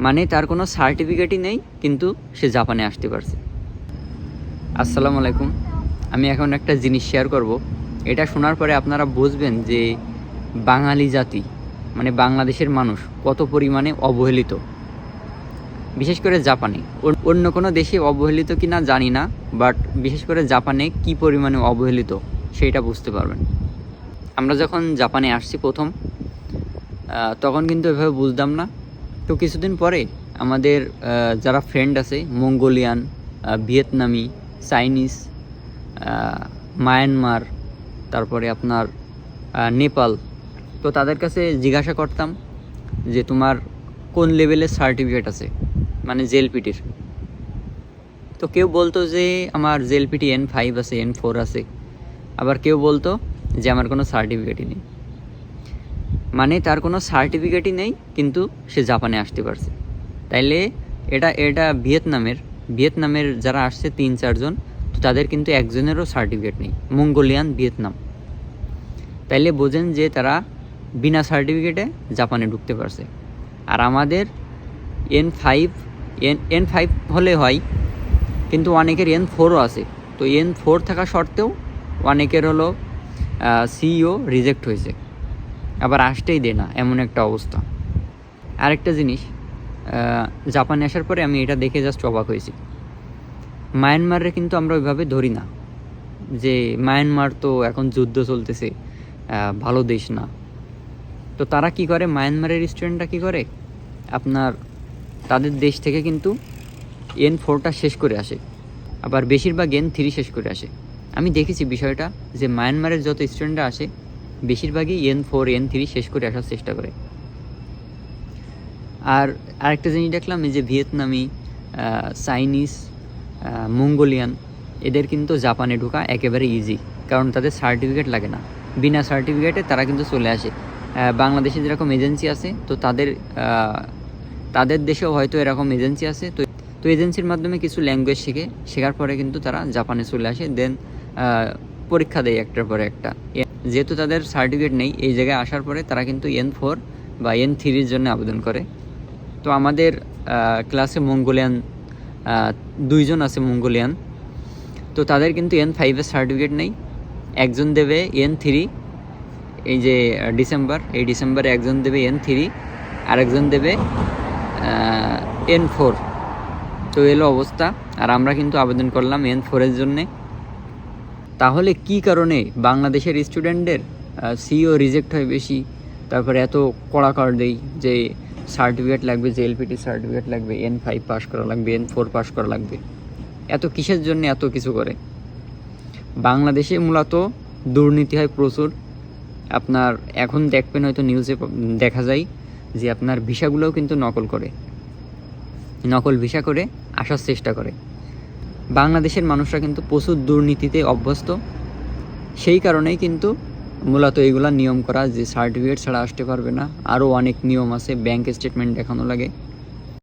মানে তার কোনো সার্টিফিকেটই নেই, কিন্তু সে জাপানে আসতে পারছে। আসসালামু আলাইকুম। আমি এখন একটা জিনিস শেয়ার করব। এটা শোনার পরে আপনারা বুঝবেন যে বাঙালি জাতি মানে বাংলাদেশের মানুষ কত পরিমাণে অবহেলিত, বিশেষ করে জাপানে। অন্য কোনো দেশে অবহেলিত কি না জানি না, বাট বিশেষ করে জাপানে কি পরিমাণে অবহেলিত সেইটা বুঝতে পারবেন। আমরা যখন জাপানে আসছি প্রথম, তখন কিন্তু এভাবে বুঝতাম না। তো কিছুদিন পরে আমাদের যারা ফ্রেন্ড আছে, মঙ্গোলিয়ান, ভিয়েতনামি, চাইনিজ, মায়ানমার, তারপরে আপনার নেপাল, তো তাদের কাছে জিজ্ঞাসা করতাম যে তোমার কোন লেভেলের সার্টিফিকেট আছে, মানে জেএলপিটির। তো কেউ বলতো যে আমার জেএলপিটি N5 আছে, N4 আছে। আবার কেউ বলতো যে আমার কোনো সার্টিফিকেটই নেই। মানে তার কোনো সার্টিফিকেটই নেই, কিন্তু সে জাপানে আসতে পারছে। তাইলে এটা ভিয়েতনামের যারা আসছে 3-4 জন, তো তাদের কিন্তু একজনেরও সার্টিফিকেট নেই, মঙ্গোলিয়ান, ভিয়েতনাম। তাইলে বোঝেন যে তারা বিনা সার্টিফিকেটে জাপানে ঢুকতে পারছে। আর আমাদের N5 হলে হয়, কিন্তু অনেকের N4ও আছে। তো N4 থাকা সত্ত্বেও অনেকের হলো সিইও রিজেক্ট হয়েছে, আবার আসতেই দেয় না, এমন একটা অবস্থা। আরেকটা জিনিস, জাপানে আসার পরে আমি এটা দেখে জাস্ট অবাক হয়েছি। মায়ানমারে কিন্তু আমরা ওইভাবে ধরি না যে মায়ানমার তো এখন যুদ্ধ চলতেছে, ভালো দেশ না। তো তারা কি করে, মায়ানমারের স্টুডেন্টরা কি করে, আপনার তাদের দেশ থেকে কিন্তু N4টা শেষ করে আসে, আবার বেশিরভাগ N3 শেষ করে আসে। আমি দেখেছি বিষয়টা, যে মায়ানমারের যত স্টুডেন্টরা আসে বেশিরভাগই N4 N3 শেষ করে আসার চেষ্টা করে। আর আরেকটা জিনিস দেখলাম, এই যে ভিয়েতনামি, চাইনিজ, মঙ্গোলিয়ান, এদের কিন্তু জাপানে ঢোকা একেবারে ইজি, কারণ তাদের সার্টিফিকেট লাগে না। বিনা সার্টিফিকেটে তারা কিন্তু চলে আসে। বাংলাদেশে যেরকম এজেন্সি আছে, তো তাদের দেশেও হয়তো এরকম এজেন্সি আছে। তো এজেন্সির মাধ্যমে কিছু ল্যাঙ্গুয়েজ শেখার পরে কিন্তু তারা জাপানে চলে আসে, দেন পরীক্ষা দেয় একটার পরে একটা। যেহেতু তাদের সার্টিফিকেট নেই, এই জায়গায় আসার পরে তারা কিন্তু N4 বা N3-র জন্য আবেদন করে। তো আমাদের ক্লাসে মঙ্গোলিয়ান 2 জন আছে, মঙ্গোলিয়ান। তো তাদের কিন্তু N5-এর সার্টিফিকেট নেই। একজন দেবে N3, এই যে এই ডিসেম্বরে একজন দেবে N3, আরেকজন দেবে N4। তো এলো অবস্থা। আর আমরা কিন্তু আবেদন করলাম N4-এর জন্যে। তাহলে কি কারণে বাংলাদেশের স্টুডেন্টদের সিইও রিজেক্ট হয় বেশি, তারপরে এত কড়া কর দেই যে সার্টিফিকেট লাগবে, জেএলপিটি সার্টিফিকেট লাগবে, N5 পাস করা লাগবে, N4 পাস করা লাগবে, এত কিসের জন্য এত কিছু করে? বাংলাদেশে মূলত দুর্নীতি হয় প্রচুর। আপনার এখন দেখবেন হয়তো নিউজে দেখা যায় যে আপনার ভিসাগুলোও কিন্তু নকল ভিসা করে আসার চেষ্টা করে। বাংলাদেশের মানুষরা কিন্তু প্রচুর দুর্নীতিতে অভ্যস্ত। সেই কারণেই কিন্তু মূলত এইগুলা নিয়ম করা, যে সার্টিফিকেট ছাড়া আসতে পারবে না। আরও অনেক নিয়ম আছে, ব্যাংক স্টেটমেন্ট দেখানো লাগে।